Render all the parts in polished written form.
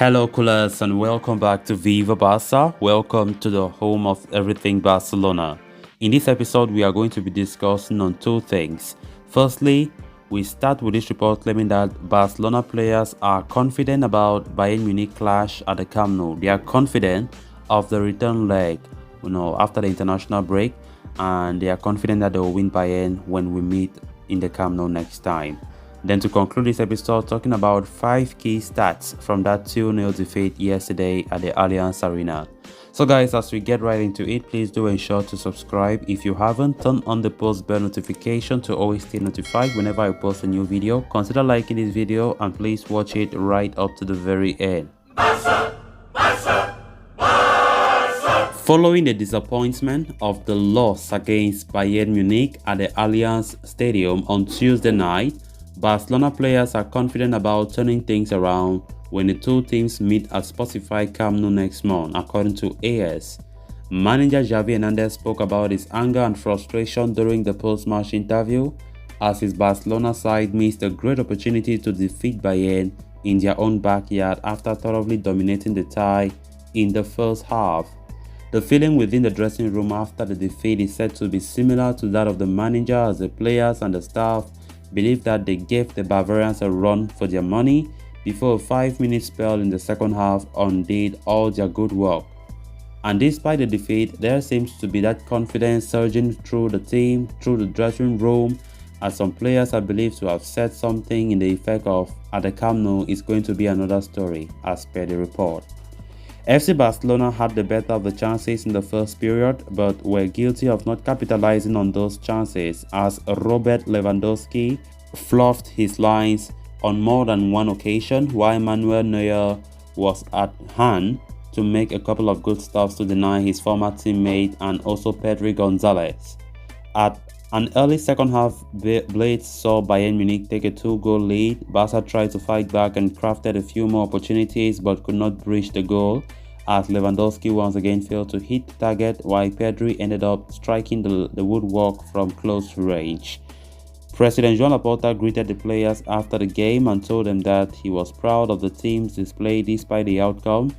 Hello, coolers, and welcome back to Viva Barca. Welcome to the home of everything Barcelona. In this episode, we are going to be discussing on two things. Firstly, we start with this report claiming that Barcelona players are confident about Bayern Munich clash at the Camp Nou. They are confident of the return leg, after the international break, and they are confident that they will win Bayern when we meet in the Camp Nou next time. Then to conclude this episode, talking about 5 key stats from that 2-0 defeat yesterday at the Allianz Arena. So guys, as we get right into it, please do ensure to subscribe. If you haven't, turn on the post bell notification to always stay notified whenever I post a new video. Consider liking this video and please watch it right up to the very end. Barca, Barca, Barca. Following the disappointment of the loss against Bayern Munich at the Allianz Stadium on Tuesday night, Barcelona players are confident about turning things around when the two teams meet at Spotify Camp Nou next month, according to AS. Manager Xavi Hernandez spoke about his anger and frustration during the post-match interview as his Barcelona side missed a great opportunity to defeat Bayern in their own backyard after thoroughly dominating the tie in the first half. The feeling within the dressing room after the defeat is said to be similar to that of the manager, as the players and the staff believe that they gave the Bavarians a run for their money before a 5-minute spell in the second half undid all their good work. And despite the defeat, there seems to be that confidence surging through the team, through the dressing room, as some players are believed to have said something in the effect of, "At the Camp Nou is going to be another story," as per the report. FC Barcelona had the better of the chances in the first period, but were guilty of not capitalizing on those chances, as Robert Lewandowski fluffed his lines on more than one occasion, while Manuel Neuer was at hand to make a couple of good stops to deny his former teammate and also Pedri Gonzalez. At an early second half, Blades saw Bayern Munich take a 2-goal lead. Barca tried to fight back and crafted a few more opportunities but could not breach the goal, as Lewandowski once again failed to hit the target, while Pedri ended up striking the woodwork from close range. President Joan Laporta greeted the players after the game and told them that he was proud of the team's display despite the outcome.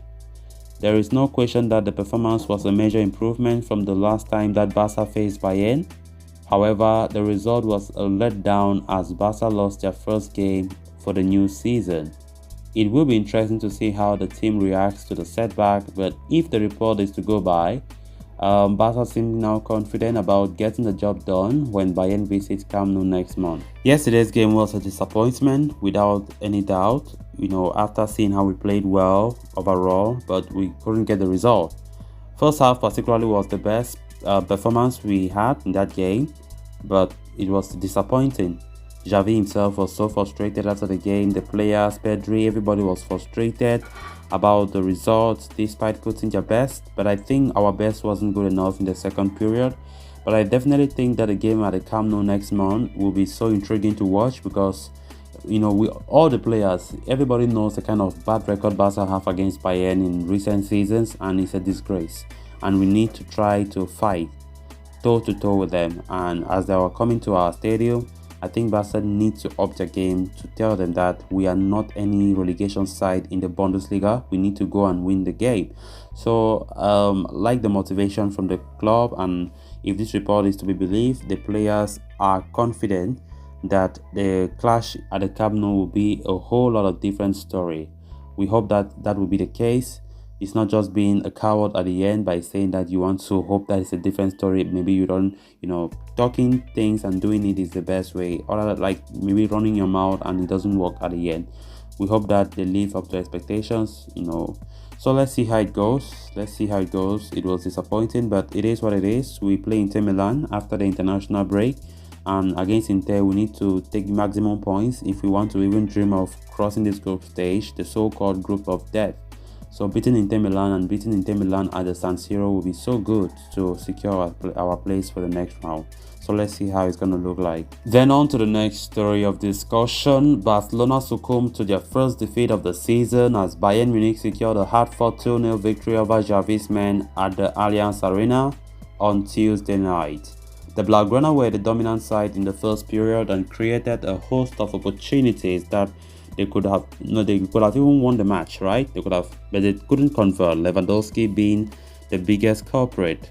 There is no question that the performance was a major improvement from the last time that Barca faced Bayern. However, the result was a letdown as Barca lost their first game for the new season. It will be interesting to see how the team reacts to the setback, but if the report is to go by, Barca seems now confident about getting the job done when Bayern visits Camp Nou next month. Yesterday's game was a disappointment without any doubt, after seeing how we played well overall, but we couldn't get the result. First half particularly was the best performance we had in that game, but it was disappointing. Xavi himself was so frustrated after the game. The players, Pedri, everybody was frustrated about the results despite putting their best, but I think our best wasn't good enough in the second period. But I definitely think that the game at the Camp Nou next month will be so intriguing to watch because all the players, everybody knows the kind of bad record Barca have against Bayern in recent seasons, and it's a disgrace. And we need to try to fight toe-to-toe with them. And as they were coming to our stadium, I think Barca needs to up their game to tell them that we are not any relegation side in the Bundesliga. We need to go and win the game. So, like the motivation from the club, and if this report is to be believed, the players are confident that the clash at the Camp Nou will be a whole lot of different story. We hope that that will be the case. It's not just being a coward at the end by saying that you want to hope that it's a different story. Maybe you don't, talking things and doing it is the best way. Or like maybe running your mouth and it doesn't work at the end. We hope that they live up to expectations, So let's see how it goes. It was disappointing, but it is what it is. We play Inter Milan after the international break. And against Inter, we need to take maximum points if we want to even dream of crossing this group stage, the so-called group of death. So beating Inter Milan at the San Siro will be so good to secure our place for the next round. So let's see how it's going to look like. Then on to the next story of discussion. Barcelona succumbed to their first defeat of the season as Bayern Munich secured a hard-fought 2-0 victory over Xavi's men at the Allianz Arena on Tuesday night. The Blaugrana were the dominant side in the first period and created a host of opportunities that They could have they could have even won the match, right? They could have, but they couldn't convert. Lewandowski being the biggest culprit.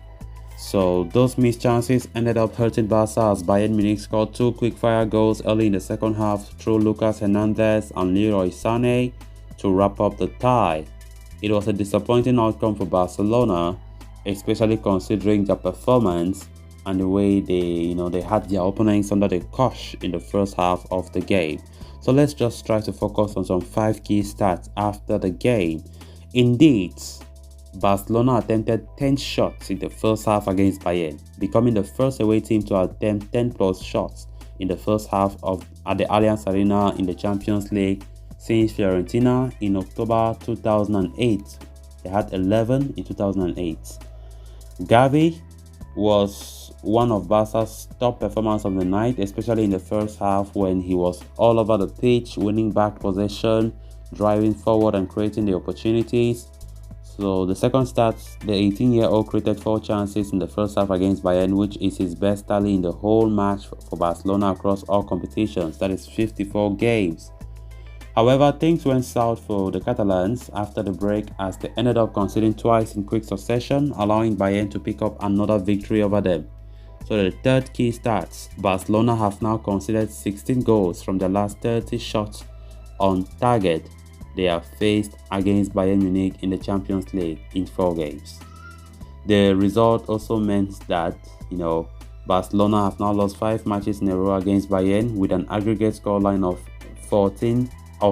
So those missed chances ended up hurting Barca as Bayern Munich scored two quick-fire goals early in the second half through Lucas Hernandez and Leroy Sané to wrap up the tie. It was a disappointing outcome for Barcelona, especially considering their performance and the way they had their opponents under the cosh in the first half of the game. So let's just try to focus on some 5 key stats after the game. Indeed, Barcelona attempted 10 shots in the first half against Bayern, becoming the first away team to attempt 10 plus shots in the first half at the Allianz Arena in the Champions League since Fiorentina in October 2008. They had 11 in 2008. Gavi was one of Barca's top performers of the night, especially in the first half when he was all over the pitch, winning back possession, driving forward and creating the opportunities. So the second stat, the 18-year-old created 4 chances in the first half against Bayern, which is his best tally in the whole match for Barcelona across all competitions, that is 54 games. However, things went south for the Catalans after the break as they ended up conceding twice in quick succession, allowing Bayern to pick up another victory over them. So the third key stats, Barcelona have now conceded 16 goals from the last 30 shots on target they have faced against Bayern Munich in the Champions League in 4 games. The result also meant that, Barcelona have now lost 5 matches in a row against Bayern with an aggregate scoreline of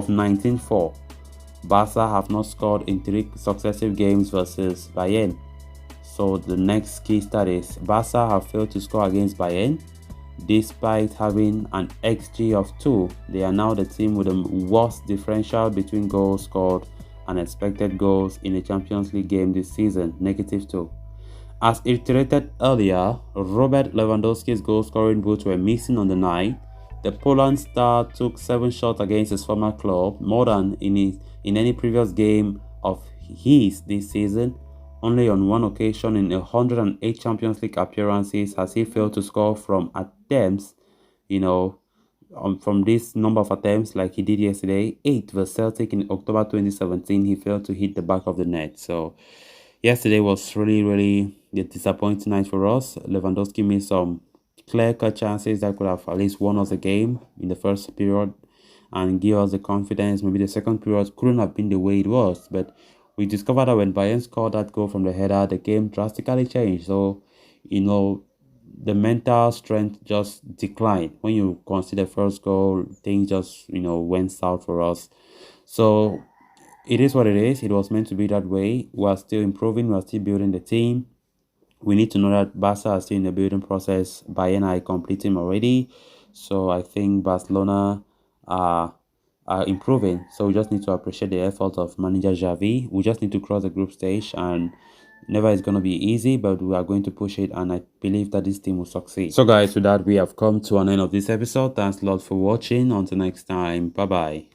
19-4. Barca have not scored in 3 successive games versus Bayern. So the next key stat is Barca have failed to score against Bayern. Despite having an XG of 2, they are now the team with the worst differential between goals scored and expected goals in a Champions League game this season, -2. As iterated earlier, Robert Lewandowski's goal-scoring boots were missing on the night. The Poland star took 7 shots against his former club, more than in any previous game of his this season. Only on one occasion in 108 Champions League appearances has he failed to score from attempts, from this number of attempts like he did yesterday. 8 versus Celtic in October 2017, he failed to hit the back of the net. So yesterday was really, really a disappointing night for us. Lewandowski missed some clear-cut chances that could have at least won us the game in the first period and give us the confidence. Maybe the second period couldn't have been the way it was, but we discovered that when Bayern scored that goal from the header, the game drastically changed. So, the mental strength just declined. When you consider first goal, things just, went south for us. So, it is what it is. It was meant to be that way. We are still improving. We are still building the team. We need to know that Barca are still in the building process. Bayern are completing already. So, I think Barcelona are improving. So we just need to appreciate the effort of manager Xavi. We just need to cross the group stage, and never is going to be easy, but we are going to push it, and I believe that this team will succeed. So guys, with that, we have come to an end of this episode. Thanks a lot for watching. Until next time, bye bye.